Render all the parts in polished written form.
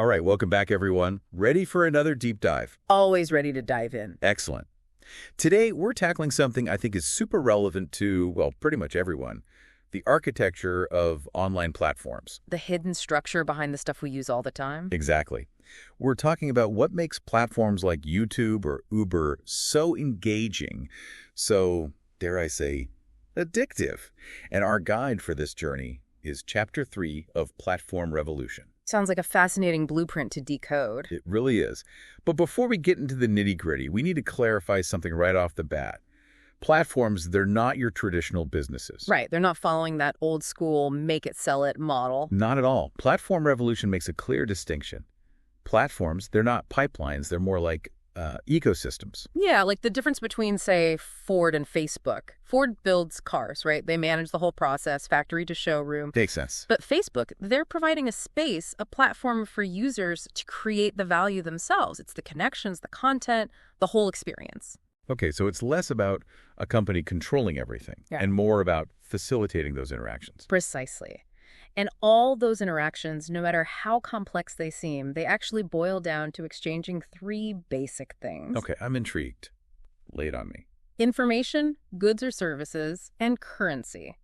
All right, welcome back, everyone. Ready for another deep dive? Always ready to dive in. Excellent. Today, we're tackling something I think is super relevant to, well, pretty much everyone, the architecture of online platforms. The hidden structure behind the stuff we use all the time. Exactly. We're talking about what makes platforms like YouTube or Uber so engaging, so, dare I say, addictive. And our guide for this journey is Chapter 3 of Platform Revolution. Sounds like a fascinating blueprint to decode. It really is. But before we get into the nitty-gritty, we need to clarify something right off the bat. Platforms, they're not your traditional businesses. Right, they're not following that old school make it, sell it model. Not at all. Platform Revolution makes a clear distinction. Platforms, they're not pipelines. They're more like ecosystems. Yeah, like the difference between, say, Ford and Facebook. Ford builds cars, right? They manage the whole process, factory to showroom. Makes sense. But Facebook, they're providing a space, a platform for users to create the value themselves. It's the connections, the content, the whole experience. Okay, so it's less about a company controlling everything and more about facilitating those interactions. Precisely. And all those interactions, no matter how complex they seem, they actually boil down to exchanging three basic things. Okay, I'm intrigued. Lay it on me. Information, goods or services, and currency.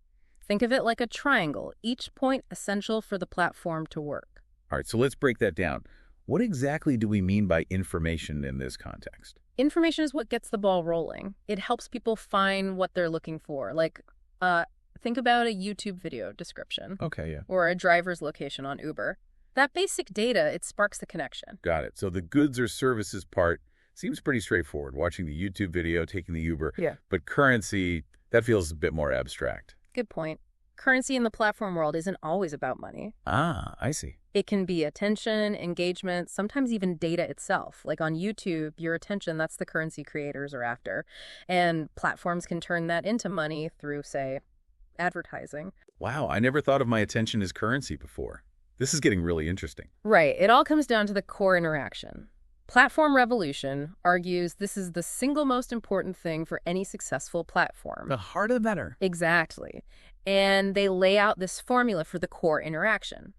Think of it like a triangle, each point essential for the platform to work. All right, so let's break that down. What exactly do we mean by information in this context? Information is what gets the ball rolling. It helps people find what they're looking for. Like, think about a YouTube video description. Okay, yeah. Or a driver's location on Uber. That basic data, it sparks the connection. Got it. So the goods or services part seems pretty straightforward, watching the YouTube video, taking the Uber. Yeah. But currency, that feels a bit more abstract. Good point. Currency in the platform world isn't always about money. Ah, I see. It can be attention, engagement, sometimes even data itself. Like on YouTube, your attention, that's the currency creators are after. And platforms can turn that into money through, say, advertising. Wow, I never thought of my attention as currency before. This is getting really interesting. Right. It all comes down to the core interaction. Platform Revolution argues this is the single most important thing for any successful platform. The harder the better. Exactly. And they lay out this formula for the core interaction.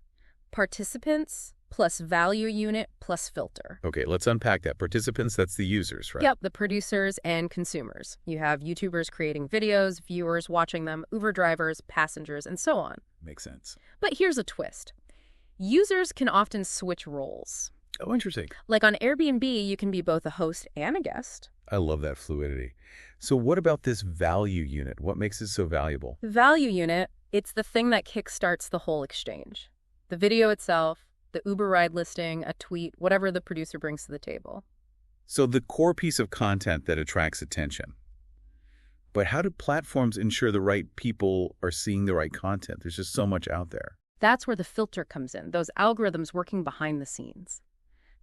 Participants plus value unit plus filter. Okay, let's unpack that. Participants, that's the users, right? Yep, the producers and consumers. You have YouTubers creating videos, viewers watching them, Uber drivers, passengers, and so on. Makes sense. But here's a twist. Users can often switch roles. Oh, interesting. Like on Airbnb, you can be both a host and a guest. I love that fluidity. So what about this value unit? What makes it so valuable? The value unit, it's the thing that kickstarts the whole exchange. The video itself, the Uber ride listing, a tweet, whatever the producer brings to the table. So the core piece of content that attracts attention. But how do platforms ensure the right people are seeing the right content? There's just so much out there. That's where the filter comes in, those algorithms working behind the scenes.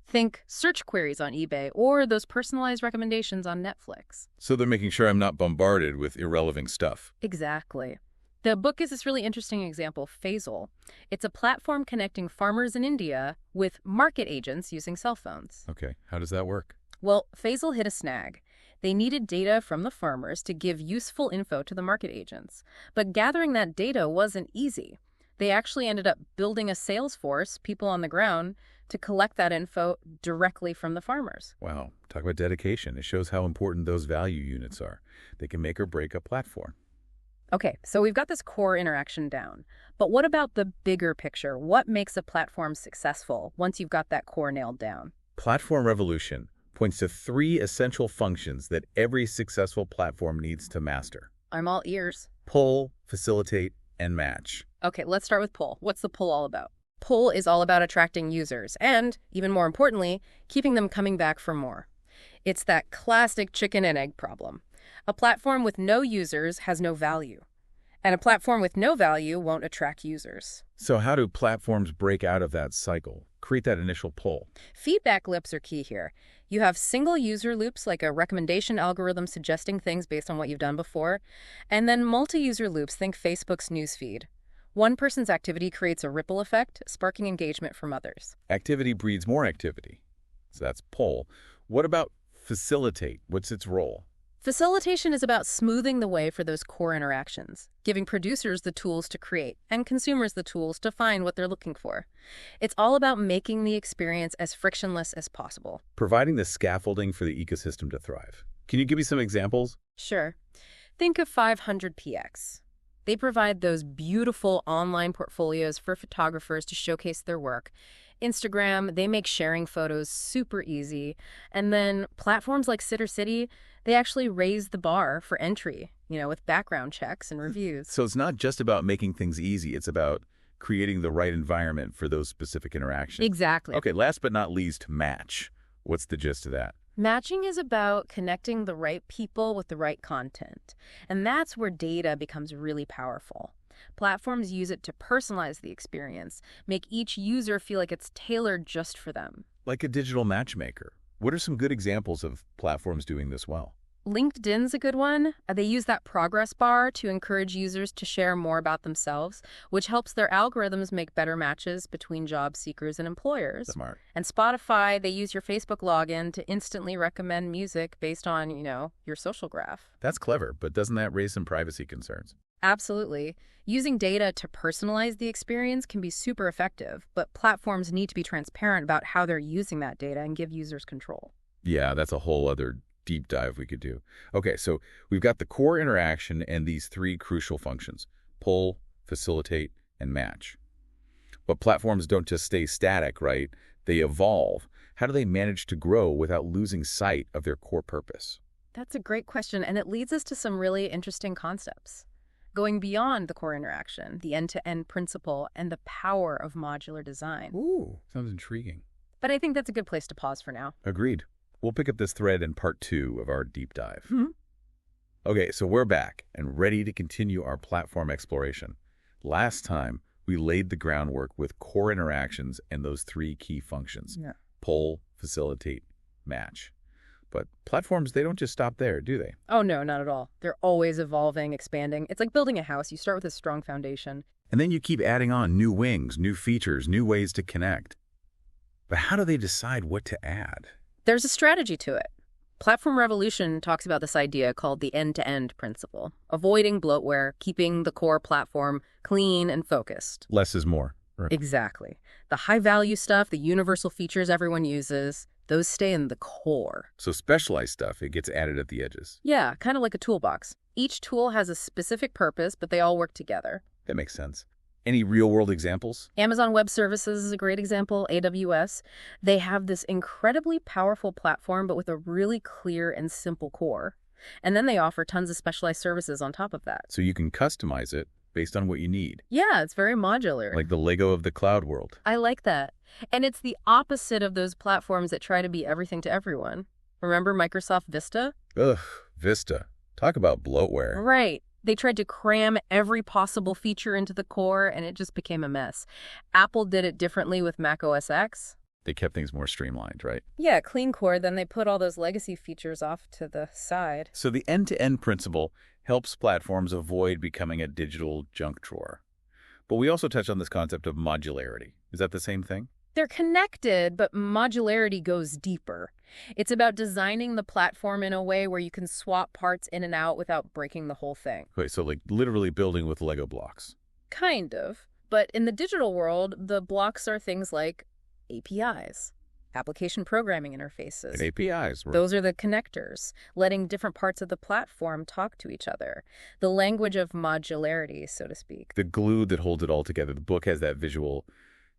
Think search queries on eBay or those personalized recommendations on Netflix. So they're making sure I'm not bombarded with irrelevant stuff. Exactly. The book is this really interesting example, Faisal. It's a platform connecting farmers in India with market agents using cell phones. Okay, how does that work? Well, Faisal hit a snag. They needed data from the farmers to give useful info to the market agents. But gathering that data wasn't easy. They actually ended up building a sales force, people on the ground, to collect that info directly from the farmers. Wow, talk about dedication. It shows how important those value units are. They can make or break a platform. Okay, so we've got this core interaction down. But what about the bigger picture? What makes a platform successful once you've got that core nailed down? Platform Revolution points to 3 essential functions that every successful platform needs to master. I'm all ears. Pull, facilitate, and match. Okay, let's start with pull. What's the pull all about? Pull is all about attracting users and, even more importantly, keeping them coming back for more. It's that classic chicken and egg problem. A platform with no users has no value. And a platform with no value won't attract users. So how do platforms break out of that cycle, create that initial pull? Feedback loops are key here. You have single user loops like a recommendation algorithm suggesting things based on what you've done before, and then multi-user loops, think Facebook's newsfeed. One person's activity creates a ripple effect, sparking engagement from others. Activity breeds more activity. So that's pull. What about facilitate? What's its role? Facilitation is about smoothing the way for those core interactions, giving producers the tools to create and consumers the tools to find what they're looking for. It's all about making the experience as frictionless as possible. Providing the scaffolding for the ecosystem to thrive. Can you give me some examples? Sure. Think of 500px. They provide those beautiful online portfolios for photographers to showcase their work. Instagram, they make sharing photos super easy. And then platforms like City, they actually raise the bar for entry, with background checks and reviews. So it's not just about making things easy. It's about creating the right environment for those specific interactions. Exactly. Okay, last but not least, match. What's the gist of that? Matching is about connecting the right people with the right content. And that's where data becomes really powerful. Platforms use it to personalize the experience, make each user feel like it's tailored just for them. Like a digital matchmaker. What are some good examples of platforms doing this well? LinkedIn's a good one. They use that progress bar to encourage users to share more about themselves, which helps their algorithms make better matches between job seekers and employers. Smart. And Spotify, they use your Facebook login to instantly recommend music based on, your social graph. That's clever, but doesn't that raise some privacy concerns? Absolutely. Using data to personalize the experience can be super effective, but platforms need to be transparent about how they're using that data and give users control. Yeah, that's a whole other deep dive we could do. Okay, so we've got the core interaction and these three crucial functions: pull, facilitate, and match. But platforms don't just stay static, right? They evolve. How do they manage to grow without losing sight of their core purpose? That's a great question, and it leads us to some really interesting concepts. Going beyond the core interaction, the end-to-end principle, and the power of modular design. Ooh, sounds intriguing. But I think that's a good place to pause for now. Agreed. We'll pick up this thread in part 2 of our deep dive. Okay, so we're back and ready to continue our platform exploration. Last time, we laid the groundwork with core interactions and those three key functions: pull, facilitate, match. But platforms, they don't just stop there, do they? Oh, no, not at all. They're always evolving, expanding. It's like building a house. You start with a strong foundation. And then you keep adding on new wings, new features, new ways to connect. But how do they decide what to add? There's a strategy to it. Platform Revolution talks about this idea called the end-to-end principle, avoiding bloatware, keeping the core platform clean and focused. Less is more. Right. Exactly. The high-value stuff, the universal features everyone uses, those stay in the core. So specialized stuff, it gets added at the edges. Yeah, kind of like a toolbox. Each tool has a specific purpose, but they all work together. That makes sense. Any real-world examples? Amazon Web Services is a great example, AWS. They have this incredibly powerful platform, but with a really clear and simple core. And then they offer tons of specialized services on top of that. So you can customize it based on what you need. Yeah, it's very modular. Like the Lego of the cloud world. I like that. And it's the opposite of those platforms that try to be everything to everyone. Remember Microsoft Vista? Ugh, Vista. Talk about bloatware. Right. They tried to cram every possible feature into the core, and it just became a mess. Apple did it differently with Mac OS X. They kept things more streamlined, right? Yeah, clean core, then they put all those legacy features off to the side. So the end-to-end principle helps platforms avoid becoming a digital junk drawer. But we also touch on this concept of modularity. Is that the same thing? They're connected, but modularity goes deeper. It's about designing the platform in a way where you can swap parts in and out without breaking the whole thing. Okay, so like literally building with Lego blocks. Kind of. But in the digital world, the blocks are things like APIs, application programming interfaces. And APIs. Those are the connectors, letting different parts of the platform talk to each other. The language of modularity, so to speak. The glue that holds it all together. The book has that visual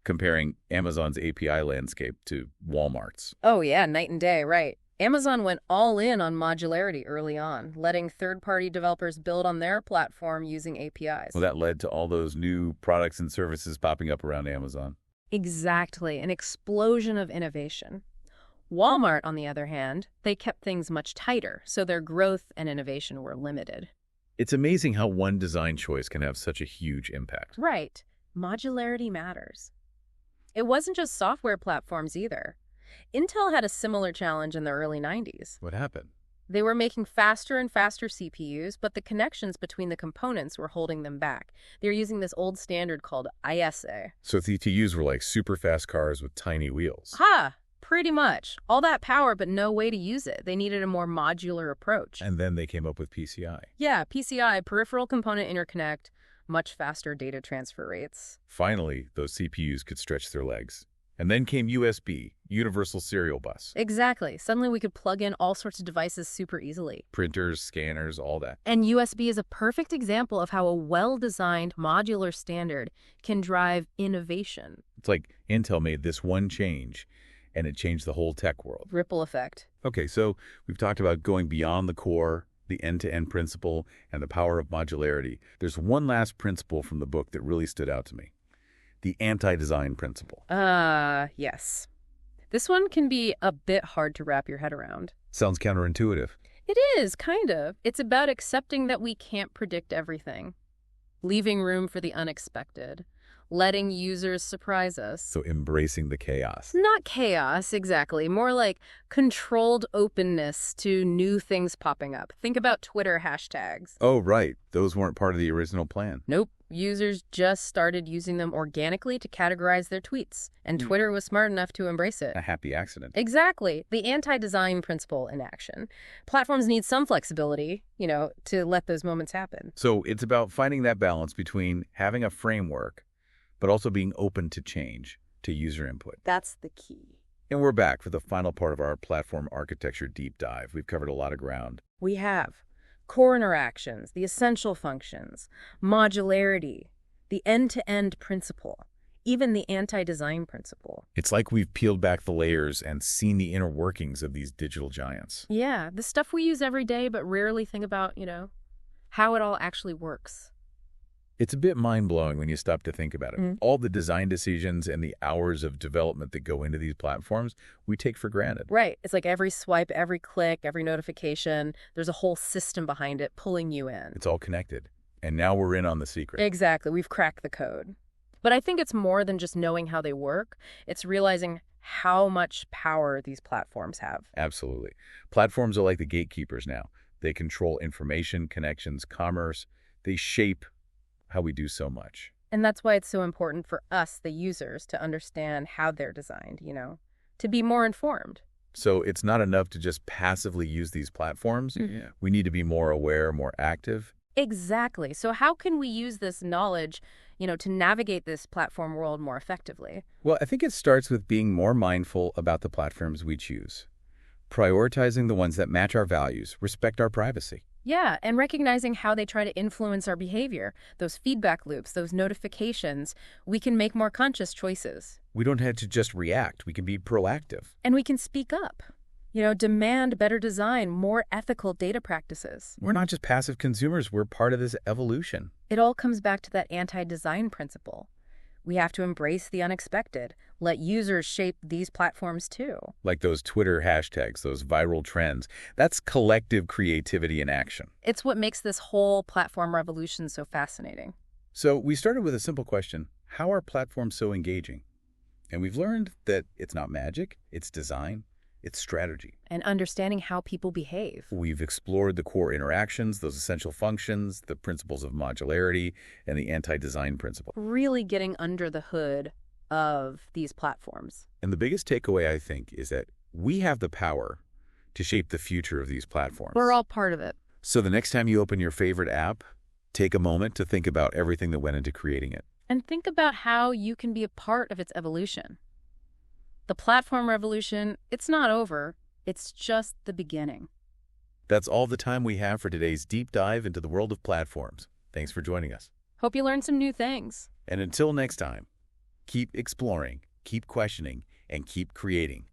comparing Amazon's API landscape to Walmart's. Oh yeah, night and day, right. Amazon went all in on modularity early on, letting third-party developers build on their platform using APIs. Well, that led to all those new products and services popping up around Amazon. Exactly, an explosion of innovation. Walmart, on the other hand, they kept things much tighter, so their growth and innovation were limited. It's amazing how one design choice can have such a huge impact. Right. Modularity matters. It wasn't just software platforms either. Intel had a similar challenge in the early 90s. What happened? They were making faster and faster CPUs, but the connections between the components were holding them back. They were using this old standard called ISA. So CPUs were like super fast cars with tiny wheels. Ha! Pretty much. All that power, but no way to use it. They needed a more modular approach. And then they came up with PCI. Yeah, PCI, peripheral component interconnect, much faster data transfer rates. Finally, those CPUs could stretch their legs. And then came USB, Universal Serial Bus. Exactly. Suddenly we could plug in all sorts of devices super easily. Printers, scanners, all that. And USB is a perfect example of how a well-designed modular standard can drive innovation. It's like Intel made this one change, and it changed the whole tech world. Ripple effect. Okay, so we've talked about going beyond the core, the end-to-end principle, and the power of modularity. There's one last principle from the book that really stood out to me. The anti-design principle. Yes. This one can be a bit hard to wrap your head around. Sounds counterintuitive. It is, kind of. It's about accepting that we can't predict everything, leaving room for the unexpected, letting users surprise us. So embracing the chaos. Not chaos, exactly. More like controlled openness to new things popping up. Think about Twitter hashtags. Oh, right. Those weren't part of the original plan. Nope. Users just started using them organically to categorize their tweets, and Twitter was smart enough to embrace it. A happy accident. Exactly. The anti-design principle in action. Platforms need some flexibility, to let those moments happen. So it's about finding that balance between having a framework, but also being open to change, to user input. That's the key. And we're back for the final part of our platform architecture deep dive. We've covered a lot of ground. We have core interactions, the essential functions, modularity, the end-to-end principle, even the anti-design principle. It's like we've peeled back the layers and seen the inner workings of these digital giants. Yeah, the stuff we use every day but rarely think about, how it all actually works. It's a bit mind-blowing when you stop to think about it. All the design decisions and the hours of development that go into these platforms, we take for granted. Right. It's like every swipe, every click, every notification, there's a whole system behind it pulling you in. It's all connected. And now we're in on the secret. Exactly. We've cracked the code. But I think it's more than just knowing how they work. It's realizing how much power these platforms have. Absolutely. Platforms are like the gatekeepers now. They control information, connections, commerce. They shape how we do so much. And that's why it's so important for us, the users, to understand how they're designed, to be more informed. So it's not enough to just passively use these platforms. We need to be more aware, more active. Exactly. So how can we use this knowledge, to navigate this platform world more effectively? Well, I think it starts with being more mindful about the platforms we choose, prioritizing the ones that match our values, respect our privacy. Yeah, and recognizing how they try to influence our behavior, those feedback loops, those notifications, we can make more conscious choices. We don't have to just react. We can be proactive. And we can speak up, demand better design, more ethical data practices. We're not just passive consumers. We're part of this evolution. It all comes back to that anti-design principle. We have to embrace the unexpected, let users shape these platforms too. Like those Twitter hashtags, those viral trends. That's collective creativity in action. It's what makes this whole platform revolution so fascinating. So we started with a simple question. How are platforms so engaging? And we've learned that it's not magic, it's design, it's strategy. And understanding how people behave. We've explored the core interactions, those essential functions, the principles of modularity, and the anti-design principle. Really getting under the hood of these platforms. And the biggest takeaway, I think, is that we have the power to shape the future of these platforms. We're all part of it. So the next time you open your favorite app, take a moment to think about everything that went into creating it. And think about how you can be a part of its evolution. The platform revolution, it's not over. It's just the beginning. That's all the time we have for today's deep dive into the world of platforms. Thanks for joining us. Hope you learned some new things. And until next time, keep exploring, keep questioning, and keep creating.